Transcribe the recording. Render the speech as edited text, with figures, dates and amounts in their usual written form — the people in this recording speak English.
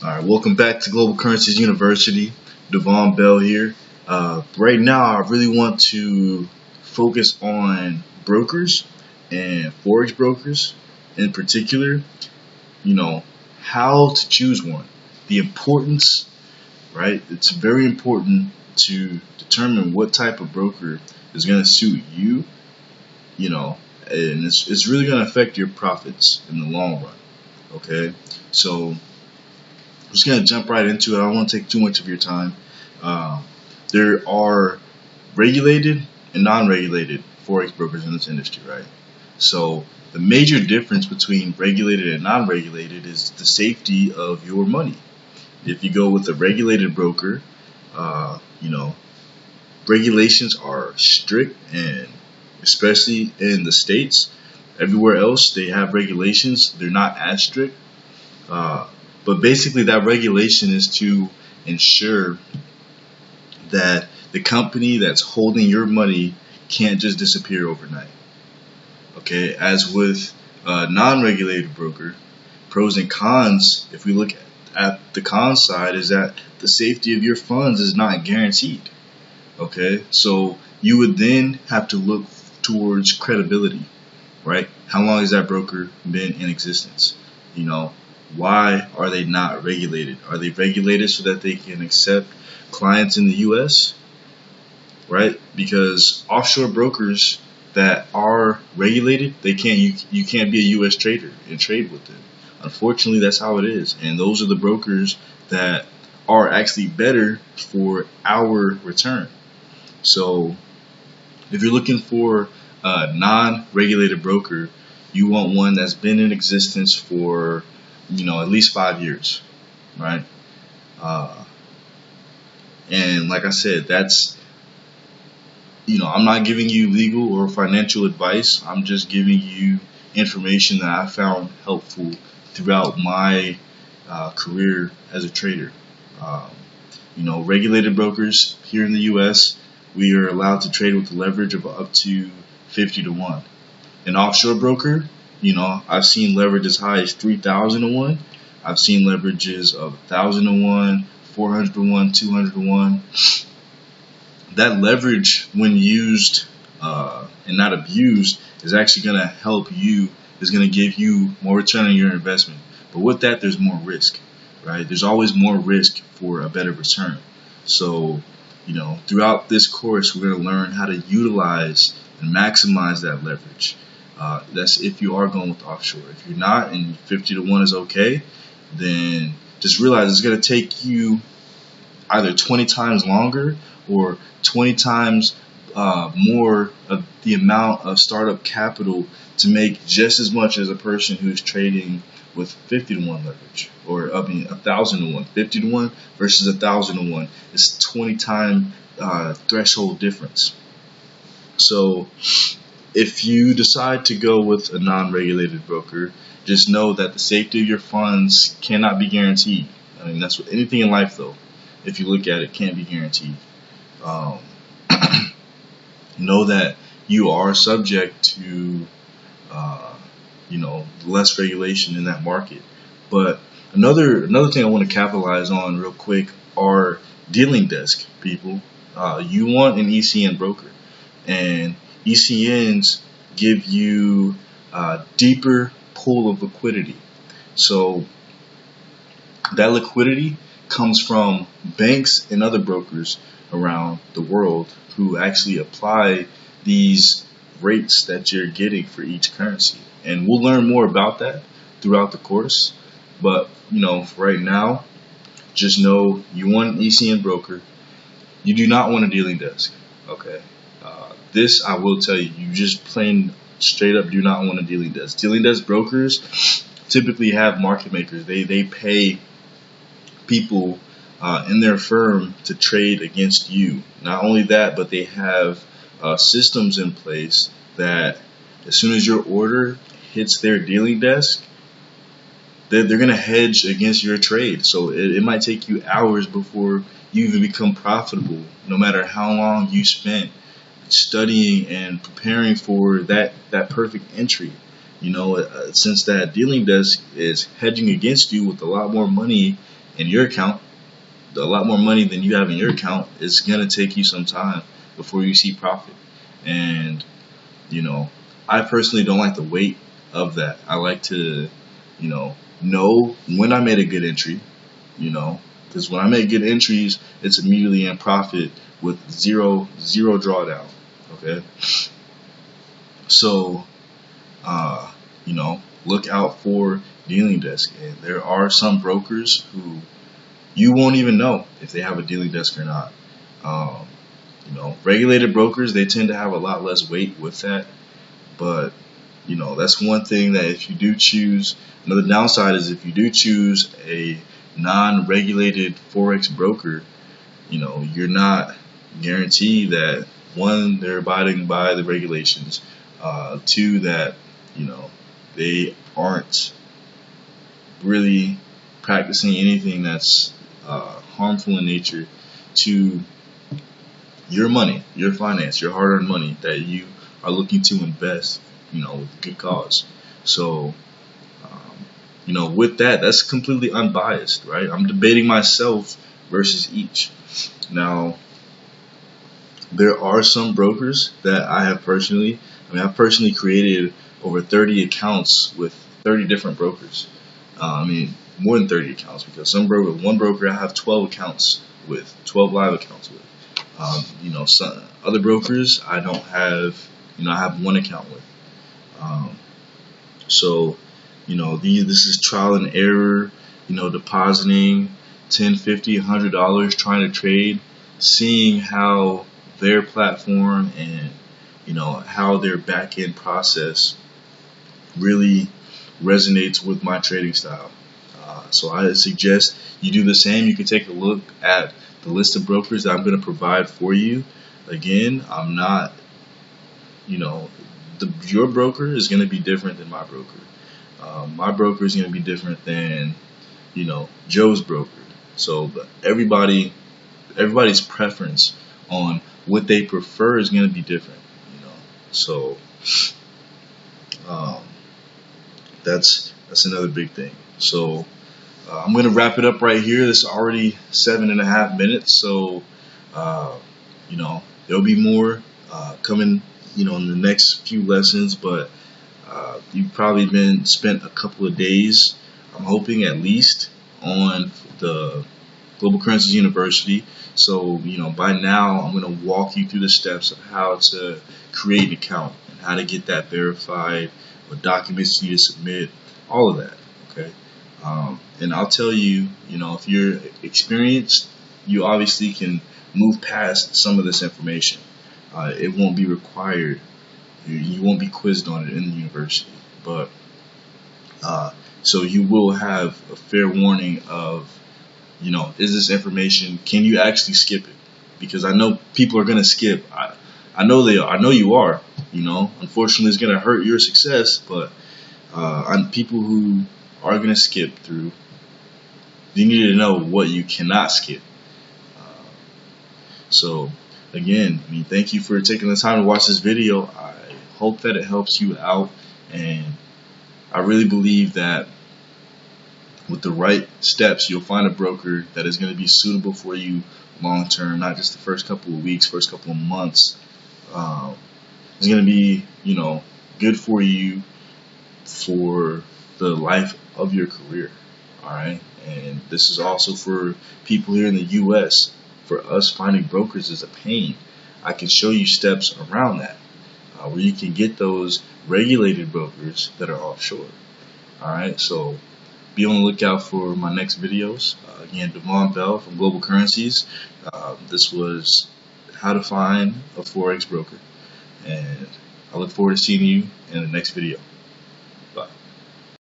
All right, welcome back to Global Currencies University. Devon Bell here. Right now, I really want to focus on brokers and forex brokers in particular. You know, how to choose one. The importance, right? It's very important to determine what type of broker is going to suit you, you know, and it's really going to affect your profits in the long run. Okay, so I'm just going to jump right into it. I don't want to take too much of your time. There are regulated and non-regulated forex brokers in this industry, right? So the major difference between regulated and non-regulated is the safety of your money. If you go with a regulated broker, regulations are strict, and especially in the States. Everywhere else they have regulations, they're not as strict. But basically that regulation is to ensure that the company that's holding your money can't just disappear overnight. Okay, as with a non-regulated broker, pros and cons, if we look at the con side, is that the safety of your funds is not guaranteed. Okay, so you would then have to look towards credibility, right? How long has that broker been in existence? Why are they not regulated? Are they regulated so that they can accept clients in the US? Right? Because offshore brokers that are regulated, you can't be a US trader and trade with them. Unfortunately, that's how it is. And those are the brokers that are actually better for our return. So if you're looking for a non-regulated broker, you want one that's been in existence for at least 5 years, right? And like I said, that's, I'm not giving you legal or financial advice. I'm just giving you information that I found helpful throughout my career as a trader. Regulated brokers here in the U.S., we are allowed to trade with a leverage of up to 50 to 1. An offshore broker, I've seen leverage as high as 3,000 to 1. I've seen leverages of 1,000 to 1, 400 to 1, 200 to 1. That leverage, when used and not abused, is actually going to help you, is going to give you more return on your investment. But with that, there's more risk, right? There's always more risk for a better return. So, throughout this course, we're going to learn how to utilize and maximize that leverage. That's if you are going with offshore. If you're not and 50 to 1 is okay, then just realize it's going to take you either 20 times longer or 20 times more of the amount of startup capital to make just as much as a person who's trading with 50 to 1 leverage, or 1,000 to 1. 50 to 1 versus 1,000 to 1. It's 20 time threshold difference. So if you decide to go with a non-regulated broker, just know that the safety of your funds cannot be guaranteed. That's what anything in life, though. If you look at it, can't be guaranteed. Know that you are subject to, less regulation in that market. But another thing I want to capitalize on real quick are dealing desk people. You want an ECN broker, and ECNs give you a deeper pool of liquidity. So that liquidity comes from banks and other brokers around the world who actually apply these rates that you're getting for each currency. And we'll learn more about that throughout the course. But, right now, just know you want an ECN broker. You do not want a dealing desk. Okay. This I will tell you. You just plain straight up do not want a dealing desk. Dealing desk brokers typically have market makers. They pay people in their firm to trade against you. Not only that, but they have systems in place that as soon as your order hits their dealing desk, they're going to hedge against your trade. So it might take you hours before you even become profitable, no matter how long you spent studying and preparing for that perfect entry. Since that dealing desk is hedging against you with a lot more money in your account, a lot more money than you have in your account, it's gonna take you some time before you see profit. And you know, I personally don't like the weight of that. I like to, know when I made a good entry, because when I make good entries, it's immediately in profit with zero drawdown. Okay, so look out for dealing desk, and there are some brokers who you won't even know if they have a dealing desk or not. Um, regulated brokers, they tend to have a lot less weight with that, but that's one thing that if you do choose. Another downside is if you do choose a non-regulated forex broker, you're not guaranteed that, one, they're abiding by the regulations, two, that they aren't really practicing anything that's harmful in nature to your money, your finance, your hard-earned money that you are looking to invest, with a good cause. So, with that, that's completely unbiased, right? I'm debating myself versus each. Now, there are some brokers that I've personally created over 30 accounts with 30 different brokers. More than 30 accounts, because one broker I have 12 accounts with, 12 live accounts with. Some other brokers I don't have, I have one account with. So, this is trial and error, depositing $10, $50, $100, trying to trade, seeing how their platform and, how their back end process really resonates with my trading style. So I suggest you do the same. You can take a look at the list of brokers that I'm going to provide for you. Again, I'm not, your broker is going to be different than my broker. My broker is going to be different than, Joe's broker. So everybody's preference on what they prefer is going to be different. So that's another big thing. So I'm going to wrap it up right here. This is already 7.5 minutes. So there'll be more coming, in the next few lessons. But you've probably spent a couple of days, I'm hoping at least, on the Global Currencies University. So by now I'm going to walk you through the steps of how to create an account and how to get that verified, what documents you need to submit, all of that. Okay. And I'll tell you, if you're experienced, you obviously can move past some of this information. It won't be required. You won't be quizzed on it in the university. But so you will have a fair warning of, is this information, can you actually skip it? Because I know people are going to skip. I know they are. I know you are. Unfortunately, it's going to hurt your success. But people who are going to skip through, you need to know what you cannot skip. So again, thank you for taking the time to watch this video. I hope that it helps you out, and I really believe that with the right steps, you'll find a broker that is going to be suitable for you long term, not just the first couple of weeks, first couple of months. It's going to be, good for you for the life of your career. All right. And this is also for people here in the U.S. For us, finding brokers is a pain. I can show you steps around that, where you can get those regulated brokers that are offshore. All right. So be on the lookout for my next videos. Again, Devon Bell from Global Currencies. This was how to find a Forex broker. And I look forward to seeing you in the next video.